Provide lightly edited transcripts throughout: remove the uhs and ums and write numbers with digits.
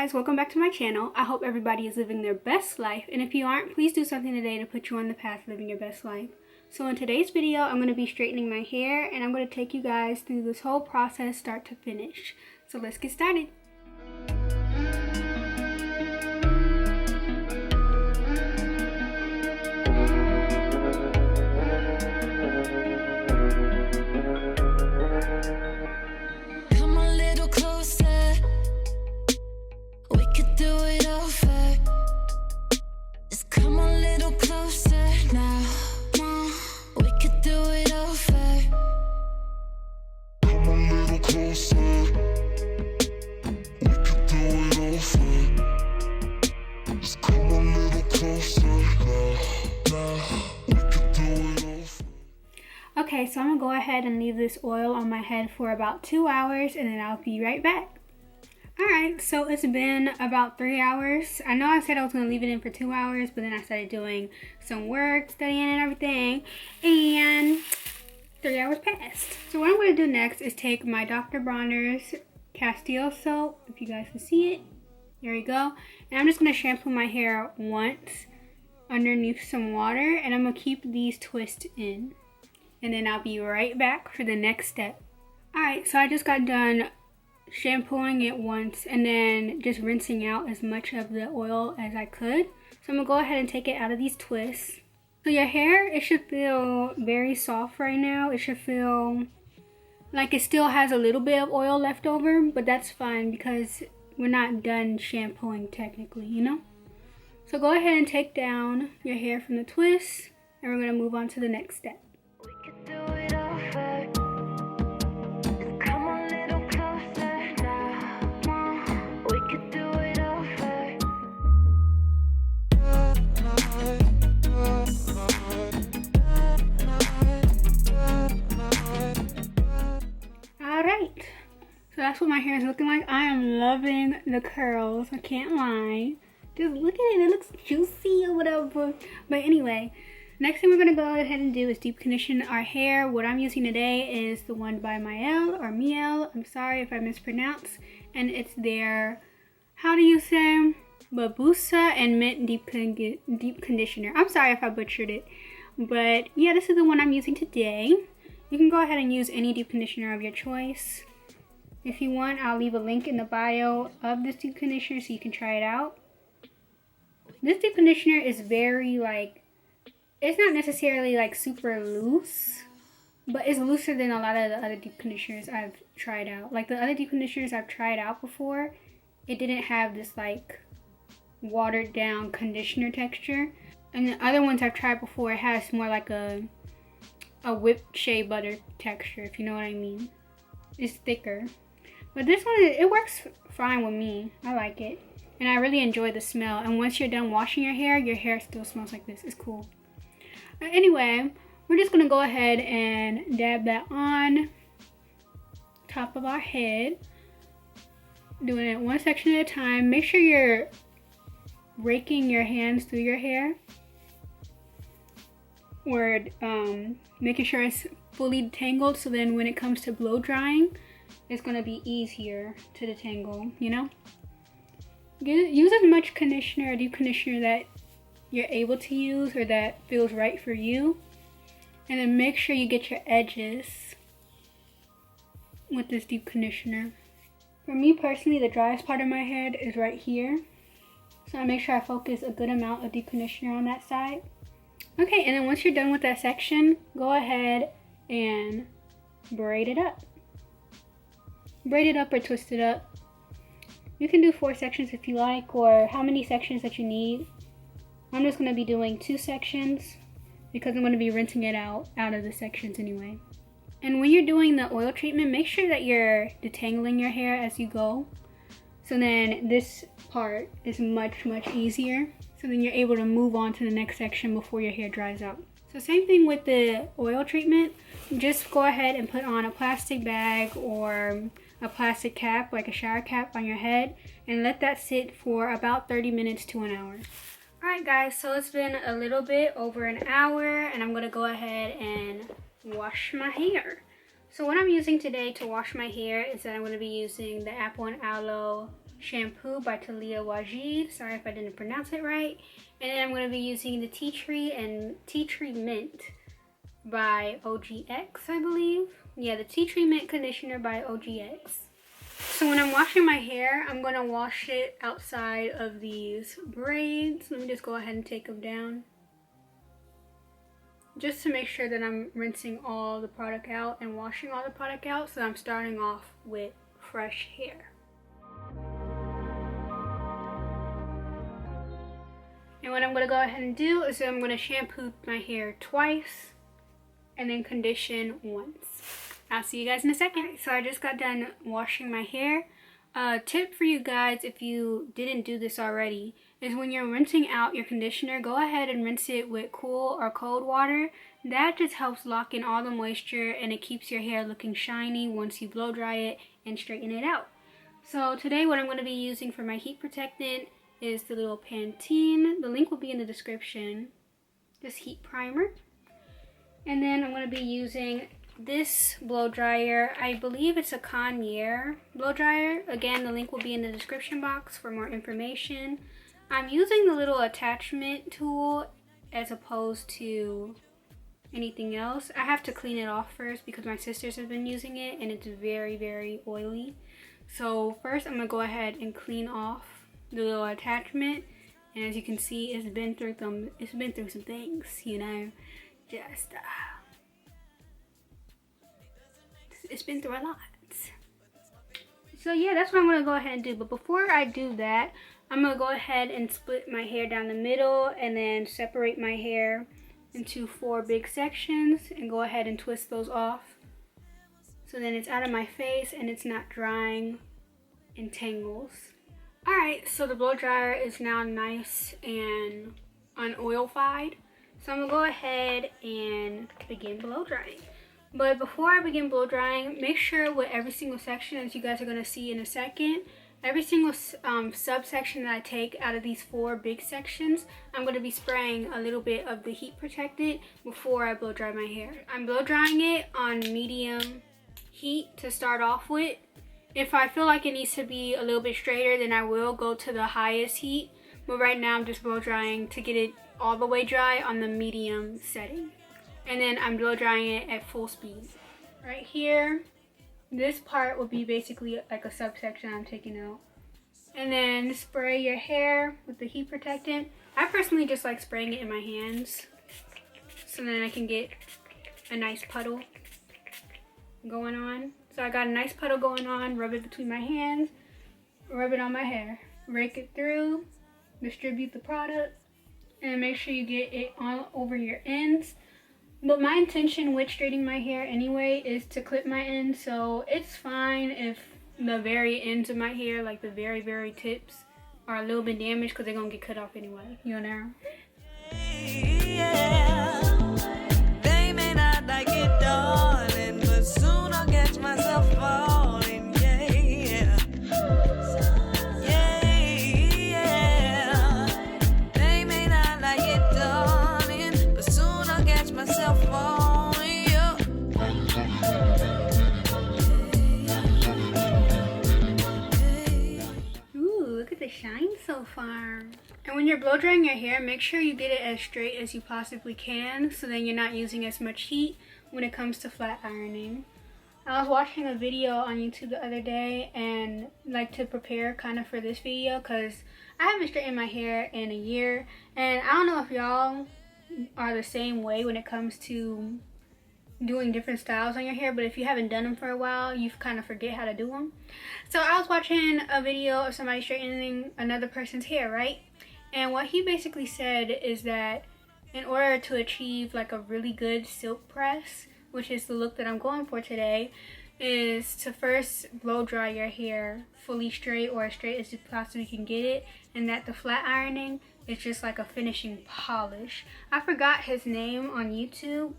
guys, welcome back to my channel. I hope everybody is living their best life, and if you aren't, please do something today to put you on the path of living your best life. So in today's video, I'm going to be straightening my hair, and I'm going to take you guys through this whole process start to finish. So let's get started. Okay, so I'm gonna go ahead and leave this oil on my head for about 2 hours and then I'll be right back. Alright, so it's been about 3 hours. I know I said I was gonna leave it in for 2 hours, but then I started doing some work, studying and everything, and 3 hours passed. So what I'm gonna do next is take my Dr. Bronner's Castile soap, if you guys can see it. There we go. And I'm just gonna shampoo my hair once underneath some water, and I'm gonna keep these twists in. And then I'll be right back for the next step. Alright, so I just got done shampooing it once and then just rinsing out as much of the oil as I could. So I'm gonna go ahead and take it out of these twists. So your hair, it should feel very soft right now. It should feel like it still has a little bit of oil left over, but that's fine because we're not done shampooing technically, you know? So go ahead and take down your hair from the twists, and we're gonna move on to the next step. So that's what my hair is looking like. I am loving the curls, I can't lie. Just look at it, it looks juicy or whatever. But anyway, next thing we're gonna go ahead and do is deep condition our hair. What I'm using today is the one by Miel or Miel. I'm sorry if I mispronounce. And it's their, how do you say? Babusa and Mint deep conditioner. I'm sorry if I butchered it. But yeah, this is the one I'm using today. You can go ahead and use any deep conditioner of your choice. If you want, I'll leave a link in the bio of this deep conditioner so you can try it out. This deep conditioner is very it's not necessarily super loose, but it's looser than a lot of the other deep conditioners I've tried out. Like the other deep conditioners I've tried out before, it didn't have this watered down conditioner texture. And the other ones I've tried before, it has more like a whipped shea butter texture, if you know what I mean. It's thicker. But this one, it works fine with me. I like it. And I really enjoy the smell. And once you're done washing your hair still smells like this. It's cool. Anyway, we're just going to go ahead and dab that on top of our head. Doing it one section at a time. Make sure you're raking your hands through your hair. Or making sure it's fully tangled, so then when it comes to blow drying, it's going to be easier to detangle, you know? Use as much conditioner or deep conditioner that you're able to use or that feels right for you. And then make sure you get your edges with this deep conditioner. For me personally, the driest part of my head is right here. So I make sure I focus a good amount of deep conditioner on that side. Okay, and then once you're done with that section, go ahead and braid it up. Braid it up or twist it up. You can do 4 sections if you like, or how many sections that you need. I'm just going to be doing 2 sections because I'm going to be rinsing it out of the sections anyway. And when you're doing the oil treatment, make sure that you're detangling your hair as you go. So then this part is much easier. So then you're able to move on to the next section before your hair dries out. So same thing with the oil treatment. Just go ahead and put on a plastic bag or a plastic cap, like a shower cap on your head, and let that sit for about 30 minutes to an hour. Alright guys, so it's been a little bit over an hour, and I'm going to go ahead and wash my hair. So what I'm using today to wash my hair is that I'm going to be using the Apple and Aloe Shampoo by Talia Wajid. Sorry if I didn't pronounce it right. And then I'm going to be using the Tea Tree and Tea Tree Mint by OGX, I believe. Yeah, the Tea Tree Mint Conditioner by OGX. So when I'm washing my hair, I'm going to wash it outside of these braids. Let me just go ahead and take them down, just to make sure that I'm rinsing all the product out and washing all the product out, so I'm starting off with fresh hair. And what I'm going to go ahead and do is I'm going to shampoo my hair twice and then condition once. I'll see you guys in a second. So I just got done washing my hair. Tip for you guys, if you didn't do this already, is when you're rinsing out your conditioner, go ahead and rinse it with cool or cold water. That just helps lock in all the moisture, and it keeps your hair looking shiny once you blow dry it and straighten it out. So today what I'm going to be using for my heat protectant is the little Pantene. The link will be in the description. This heat primer. And then I'm going to be using this blow dryer. I believe it's a Conair blow dryer. Again, the link will be in the description box for more information. I'm using the little attachment tool as opposed to anything else. I have to clean it off first because my sisters have been using it and it's very, very oily. So first I'm going to go ahead and clean off the little attachment. And as you can see, it's been through some things, you know. Just it's been through a lot. So yeah, that's what I'm going to go ahead and do. But before I do that, I'm going to go ahead and split my hair down the middle and then separate my hair into 4 big sections and go ahead and twist those off. So then it's out of my face and it's not drying in tangles. Alright, so the blow dryer is now nice and unoilified. So I'm going to go ahead and begin blow drying. But before I begin blow drying, make sure with every single section, as you guys are going to see in a second, every single subsection that I take out of these 4 big sections, I'm going to be spraying a little bit of the heat protectant before I blow dry my hair. I'm blow drying it on medium heat to start off with. If I feel like it needs to be a little bit straighter, then I will go to the highest heat. But right now I'm just blow drying to get it all the way dry on the medium setting. And then I'm blow drying it at full speed. Right here, this part will be basically like a subsection I'm taking out. And then spray your hair with the heat protectant. I personally just like spraying it in my hands, so then I can get a nice puddle going on. So I got a nice puddle going on, rub it between my hands, rub it on my hair, rake it through, distribute the product, and make sure you get it all over your ends. But my intention with straightening my hair anyway is to clip my ends, so it's fine if the very ends of my hair, like the very, very tips, are a little bit damaged because they're going to get cut off anyway, you know? Yeah. They may not like it, darling, but soon I'll catch myself falling, yeah. Yeah. They may not like it, darling, but soon I'll catch myself falling, yeah. Ooh, look at the shine so far. And when you're blow drying your hair, make sure you get it as straight as you possibly can, so then you're not using as much heat when it comes to flat ironing. I was watching a video on YouTube the other day and like to prepare kind of for this video because I haven't straightened my hair in a year, and I don't know if y'all are the same way when it comes to doing different styles on your hair, but if you haven't done them for a while, you kind of forget how to do them. So I was watching a video of somebody straightening another person's hair, right? And what he basically said is that in order to achieve like a really good silk press, which is the look that I'm going for today, is to first blow dry your hair fully straight or as straight as you possibly can get it, and that the flat ironing is just like a finishing polish. I forgot his name on YouTube,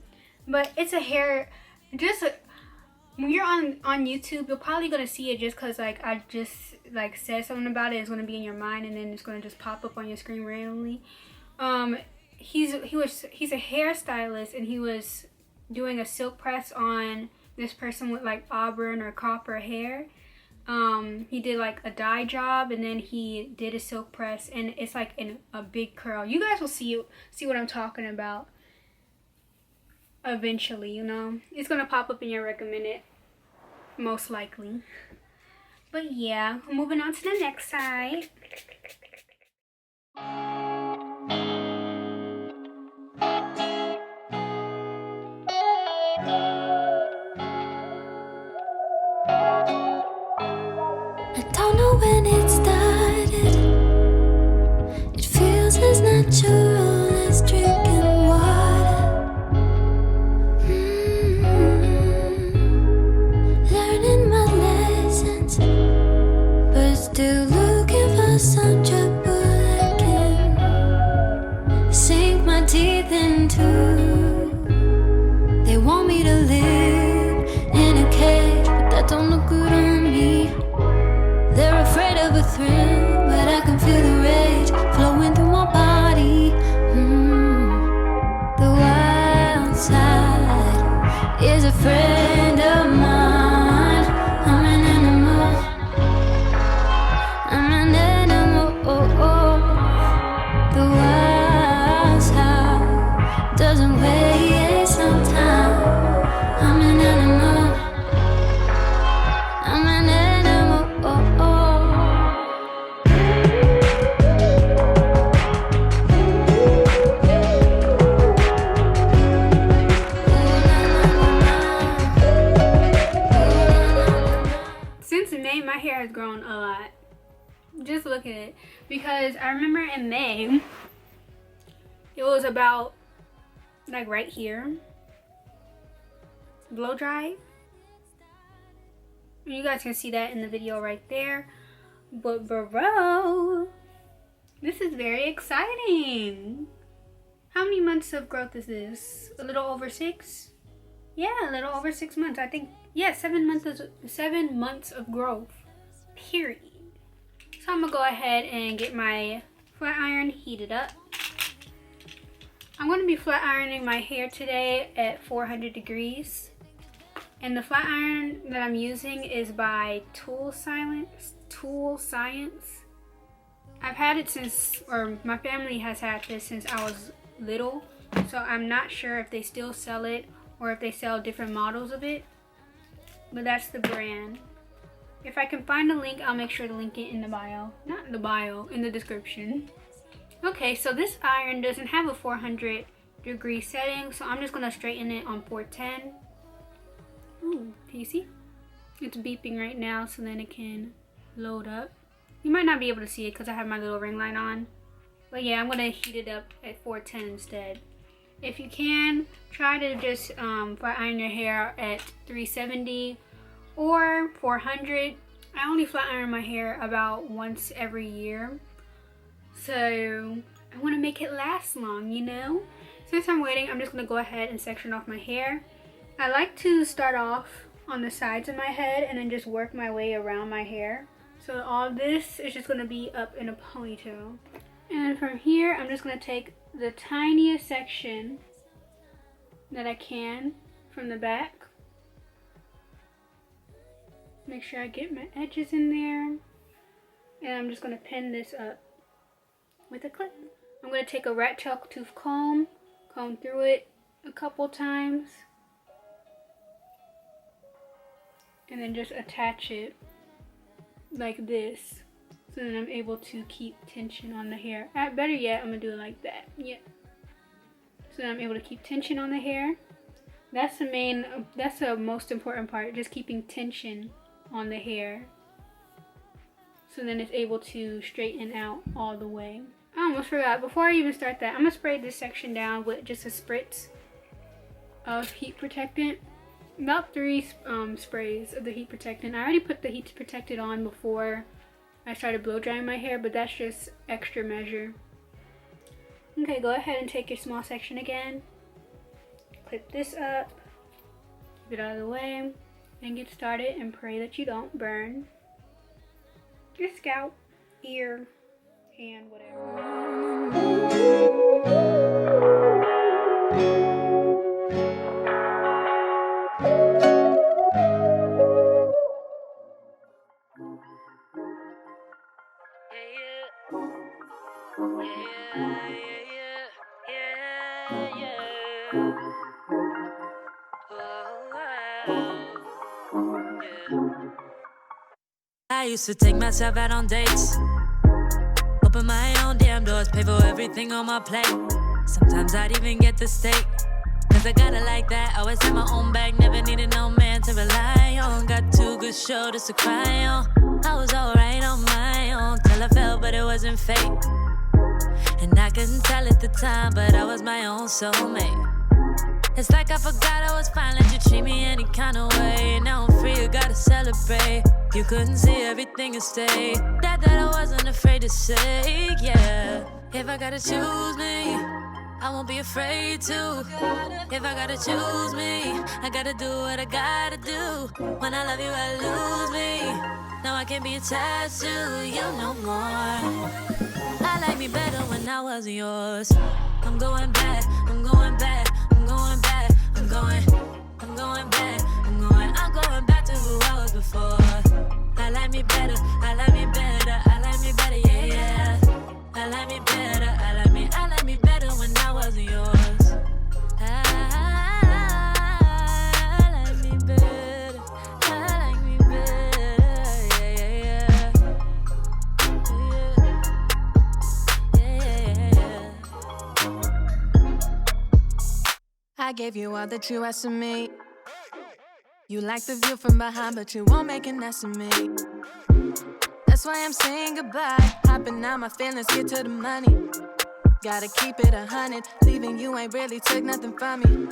but it's a hair, when you're on YouTube, you're probably gonna see it just cause like I just like said something about it. It's gonna be in your mind and then it's gonna just pop up on your screen randomly. He's a hairstylist and he was doing a silk press on this person with like auburn or copper hair. he did like a dye job, and then he did a silk press, and it's like in a big curl. You guys will see what I'm talking about eventually, you know. It's gonna pop up in your recommended most likely. But yeah, moving on to the next side. I don't know when it started. It feels as natural as drinking water. Learning my lessons, but still looking for some trouble I can sink my teeth into. They want me to live in a cage, but that don't look good on me. They're afraid of a thrill, but I can feel the rage flowing through my body. The wild side is a friend of mine. I'm an animal. I'm an animal. The wild side doesn't waste some time. I'm an animal. I'm an animal. Since May, my hair has grown a lot. Just look at it. Because I remember in May, it was about like right here. Blow dry. You guys can see that in the video right there. But bro, this is very exciting. How many months of growth is this? A little over 6? Yeah, a little over 6 months. I think, yeah, 7 months of growth. Period. So I'm gonna go ahead and get my flat iron heated up. I'm gonna be flat ironing my hair today at 400 degrees. And the flat iron that I'm using is by Tool Science. I've had it since, or my family has had this since I was little. So I'm not sure if they still sell it or if they sell different models of it. But that's the brand. If I can find a link, I'll make sure to link it in the bio. Not in the bio, in the description. Okay, so this iron doesn't have a 400 degree setting, so I'm just gonna straighten it on 410. Ooh, can you see? It's beeping right now, so then it can load up. You might not be able to see it because I have my little ring light on. But yeah, I'm gonna heat it up at 410 instead. If you can, try to just flat iron your hair at 370 or 400. I only flat iron my hair about once every year. So I wanna make it last long, you know? Since I'm waiting, I'm just gonna go ahead and section off my hair. I like to start off on the sides of my head and then just work my way around my hair. So all this is just gonna be up in a ponytail. And from here, I'm just gonna take the tiniest section that I can from the back. Make sure I get my edges in there. And I'm just gonna pin this up with a clip. I'm gonna take a rat tail tooth comb through it a couple times. And then just attach it like this, so then I'm able to keep tension on the hair. Better yet, I'm gonna do it like that. Yeah. So then I'm able to keep tension on the hair. That's the most important part, just keeping tension on the hair. So then it's able to straighten out all the way. I almost forgot, before I even start that, I'm gonna spray this section down with just a spritz of heat protectant. About 3 sprays of the heat protectant. I already put the heat protectant on before I started blow drying my hair, but that's just extra measure. Okay, go ahead and take your small section again. Clip this up, keep it out of the way, and get started and pray that you don't burn your scalp, ear, hand, whatever. I used to take myself out on dates, open my own damn doors, pay for everything on my plate. Sometimes I'd even get the steak, cause I got it like that. Always had my own bag, never needed no man to rely on. Got 2 good shoulders to cry on. I was alright on my own till I fell, but it wasn't fate. And I couldn't tell at the time, but I was my own soulmate. It's like I forgot I was fine, let you treat me any kind of way. Now I'm free, you gotta celebrate. You couldn't see everything and stay. That I wasn't afraid to say, yeah. If I gotta choose me, I won't be afraid to. If I gotta choose me, I gotta do what I gotta do. When I love you, I lose me. Now I can't be attached to you no more. I like me better when I wasn't yours. I'm going back, I'm going back, I'm going back, I'm going back, I'm going back to who I was before. I like me better, I like me better, I like me better, yeah, yeah. I like me better, I like me better when I wasn't yours. I like me better, I like me better, yeah, yeah, yeah. I gave you all that you asked of me. You like the view from behind, but you won't make an ass of me. That's why I'm saying goodbye. Hopping out my feelings, get to the money. Gotta keep it 100. Leaving you ain't really took nothing from me.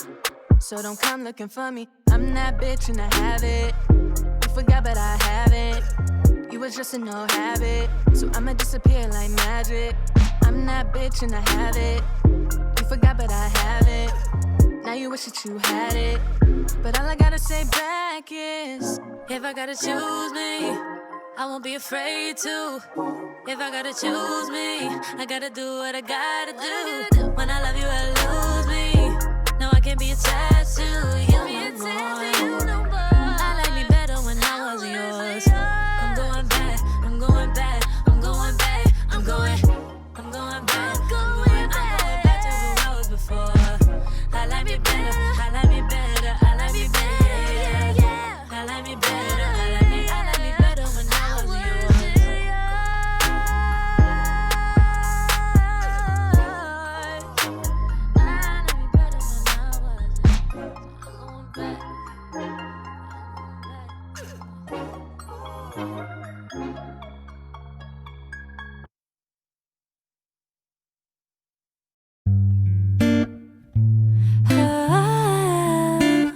So don't come looking for me. I'm that bitch and I have it. You forgot, but I haven't. You was just a no habit. So I'ma disappear like magic. I'm that bitch and I have it. You forgot, but I haven't. Now you wish that you had it. But all I gotta say back is, if I gotta choose me, I won't be afraid to. If I gotta choose me, I gotta do what I gotta do. When I love you, I lose me. No, I can't be attached to you no more. I like me better when I wasn't yours. I'm going back, I'm going back, I'm going back, I'm going back, I'm going back to who I was before. I like me better, I like me better, I like me better, yeah, yeah. I like me better, I like me better when I wasn't yours. I like me better when I wasn't. I'm going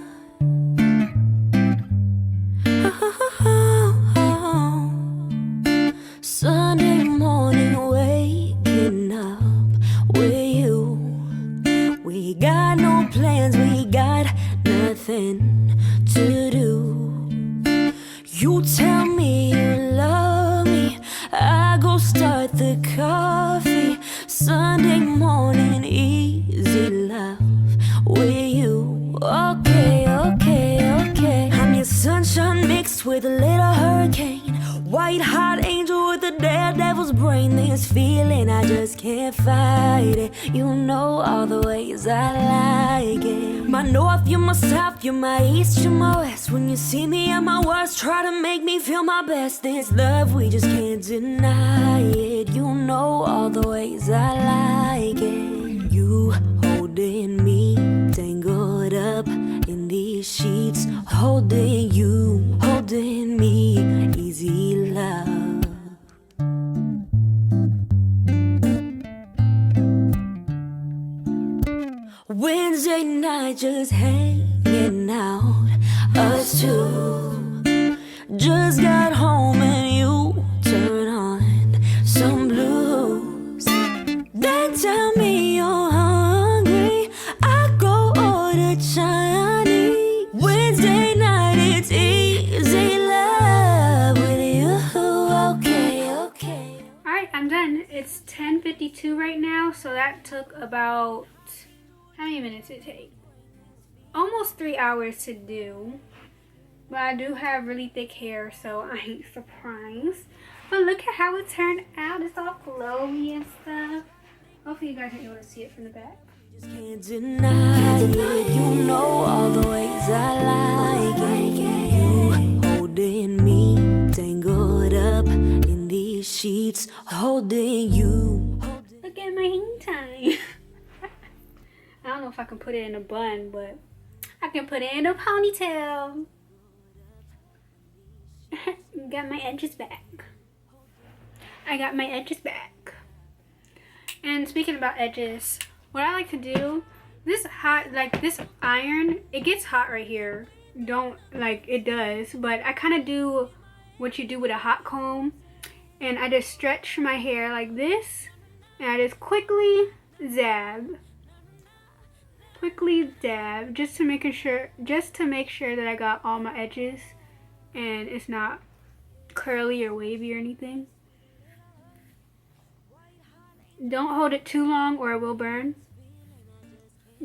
Sunday morning, waking up with you. We got no plans, we got nothing to do. You tell me you love me, I go start the coffee. Sunday morning, easy love with you. Okay, okay, okay. I'm your sunshine mixed with a little hurricane. White hot angel with a daredevil's brain. This feeling, I just can't fight it. You know all the ways I like it. My north, you're my south, you're my east, you're my west. When you see me at my worst, try to make me feel my best. This love, we just can't deny it. You know all the ways I like it. You holding me, tangled up in these sheets. Holding you, holding me, easy love. Wednesday night just hanging out, us two. Just got home and you turn on some blues. Then tell me you're hungry, I go order Chinese. Wednesday night it's easy love with you. Okay, okay. Alright, I'm done. It's 10:52 right now, so that took about, how many minutes did it take? Almost 3 hours to do. But I do have really thick hair, so I ain't surprised. But look at how it turned out. It's all glowy and stuff. Hopefully you guys are able to see it from the back. Can't deny it, you know all the ways I like it. You holding me, tangled up in these sheets, holding you. Look at my hang time. I don't know if I can put it in a bun, but I can put it in a ponytail. Got my edges back. I got my edges back. And speaking about edges, what I like to do, this iron, it gets hot right here. It does, but I kind of do what you do with a hot comb, and I just stretch my hair like this, and I just quickly zab, just to make sure that I got all my edges and it's not curly or wavy or anything. Don't hold it too long or it will burn.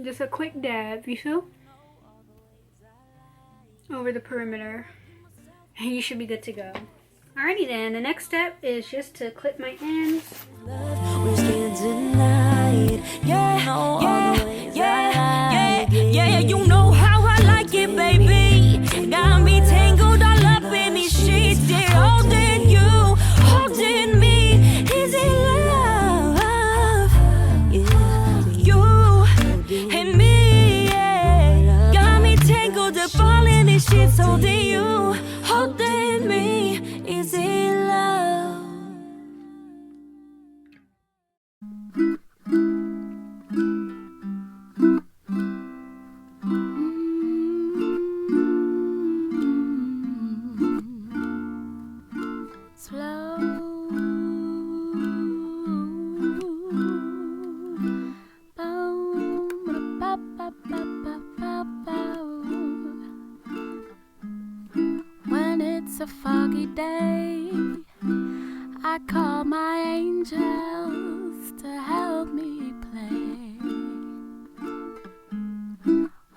Just a quick dab, you feel? Over the perimeter. And you should be good to go. Alrighty then, the next step is just to clip my ends. We can't deny it. Yeah, you know how I like it, baby. Got me tangled all up in these sheets. Yeah, holding you, holding me. Is it love? Yeah, you and me, yeah. Got me tangled up all in these sheets, holding you, holding me. Is it love? Slow. When it's a foggy day, I call my angels to help me play.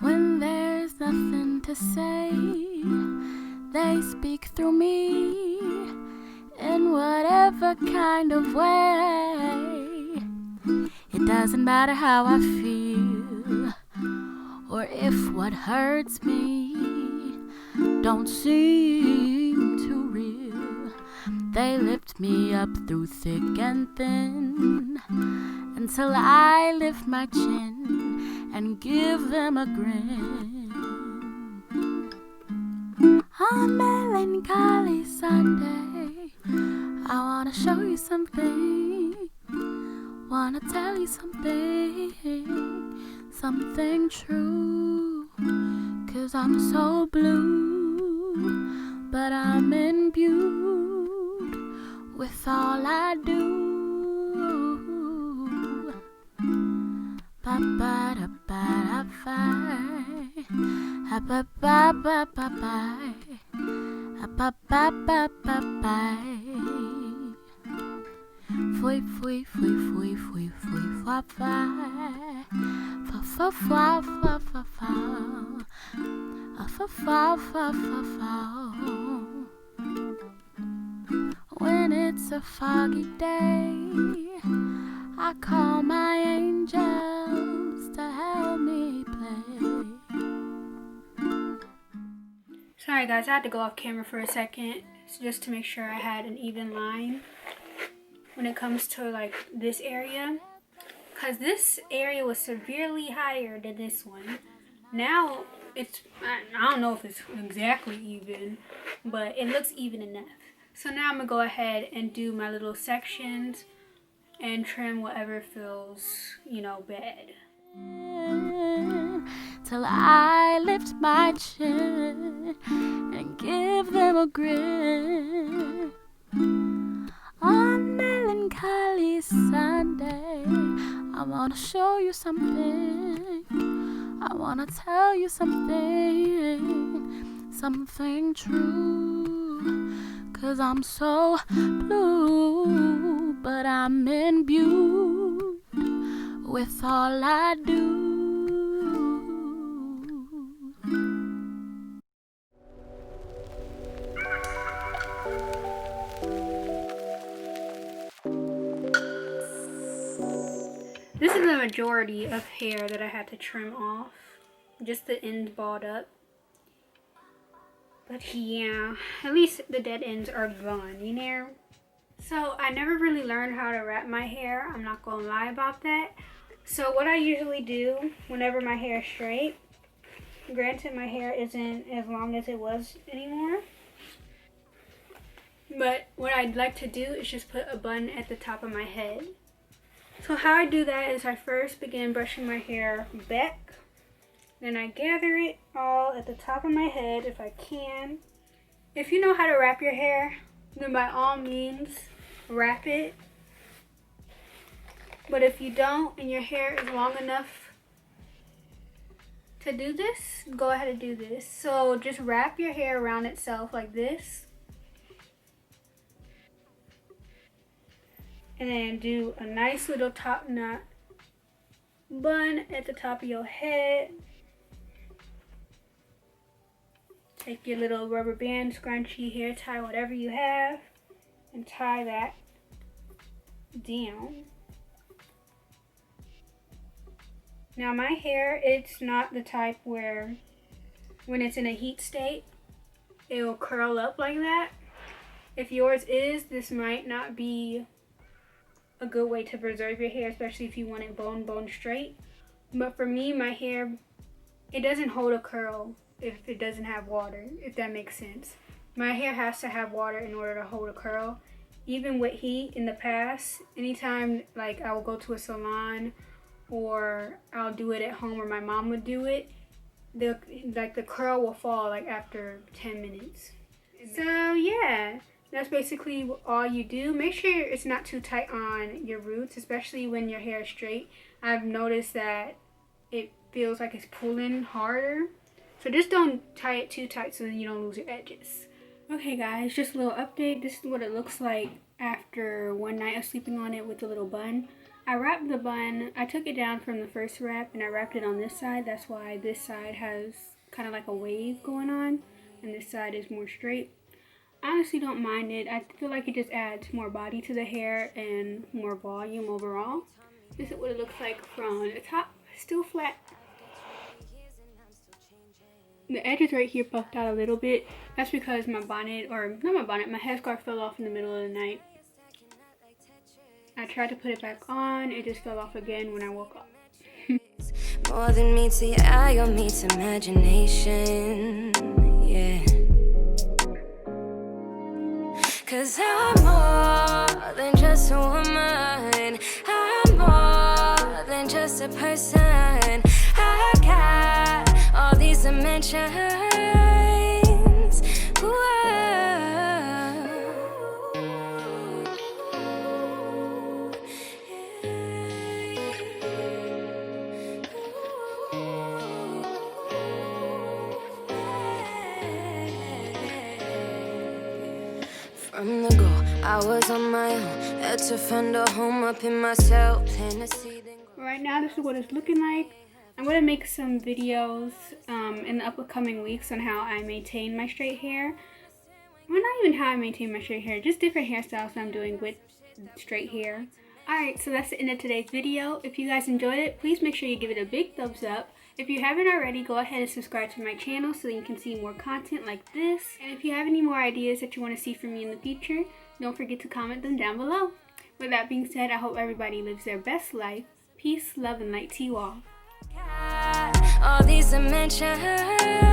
When there's nothing to say, they speak through me in whatever kind of way. It doesn't matter how I feel, or if what hurts me don't seem too real. They lift me up through thick and thin, until I lift my chin and give them a grin. On melancholy Sunday, I wanna show you something, wanna tell you something, something true. 'Cause I'm so blue, but I'm imbued with all I do. Ba ba da ba da ba, ba ba ba ba ba, ba ba ba ba ba. Fui fui fui fui fui fui fa fa, fa fa fa fa fa fa, fa fa fa fa fa. When it's a foggy day, I call my angels to help me play. Sorry guys, I had to go off camera for a second just to make sure I had an even line when it comes to like this area, because this area was severely higher than this one. Now it's, I don't know if it's exactly even, but it looks even enough. So now I'm gonna go ahead and do my little sections and trim whatever feels, you know, bad. Till I lift my chin and give them a grin. On melancholy Sunday, I wanna show you something, I wanna tell you something, something true. 'Cause I'm so blue, but I'm imbued with all I do. This is a majority of hair that I had to trim off. Just the ends balled up. But yeah, at least the dead ends are gone, you know? So I never really learned how to wrap my hair. I'm not gonna lie about that. So what I usually do whenever my hair is straight, granted my hair isn't as long as it was anymore, but what I'd like to do is just put a bun at the top of my head. So how I do that is I first begin brushing my hair back, then I gather it all at the top of my head if I can. If you know how to wrap your hair, then by all means wrap it. But if you don't and your hair is long enough to do this, go ahead and do this. So just wrap your hair around itself like this. And then do a nice little top knot bun at the top of your head. Take your little rubber band, scrunchie, hair tie, whatever you have, and tie that down. Now my hair, it's not the type where when it's in a heat state, it will curl up like that. If yours is, this might not be a good way to preserve your hair, especially if you want it bone straight. But for me, my hair, it doesn't hold a curl if it doesn't have water, if that makes sense. My hair has to have water in order to hold a curl. Even with heat in the past, anytime like I will go to a salon or I'll do it at home or my mom would do it, the curl will fall like after 10 minutes. So yeah, that's basically all you do. Make sure it's not too tight on your roots, especially when your hair is straight. I've noticed that it feels like it's pulling harder. So just don't tie it too tight so then you don't lose your edges. Okay guys, just a little update. This is what it looks like after one night of sleeping on it with the little bun. I wrapped the bun, I took it down from the first wrap and I wrapped it on this side. That's why this side has kind of like a wave going on and this side is more straight. I honestly don't mind it. I feel like it just adds more body to the hair and more volume overall. This is what it looks like from the top, still flat. The edges right here puffed out a little bit. That's because my bonnet, or not my bonnet, my headscarf fell off in the middle of the night. I tried to put it back on, it just fell off again when I woke up. More than meets the eye or meets imagination, yeah. 'Cause I'm more than just a woman, I'm more than just a person. I got all these dimensions. From the go, I was on my own, had to find a home up in myself. Right now, this is what it's looking like. I'm going to make some videos in the upcoming weeks on how I maintain my straight hair. Well, not even how I maintain my straight hair, just different hairstyles that I'm doing with straight hair. Alright, so that's the end of today's video. If you guys enjoyed it, please make sure you give it a big thumbs up. If you haven't already, go ahead and subscribe to my channel so that you can see more content like this. And if you have any more ideas that you want to see from me in the future, don't forget to comment them down below. With that being said, I hope everybody lives their best life. Peace, love, and light to you all. All these dimensions.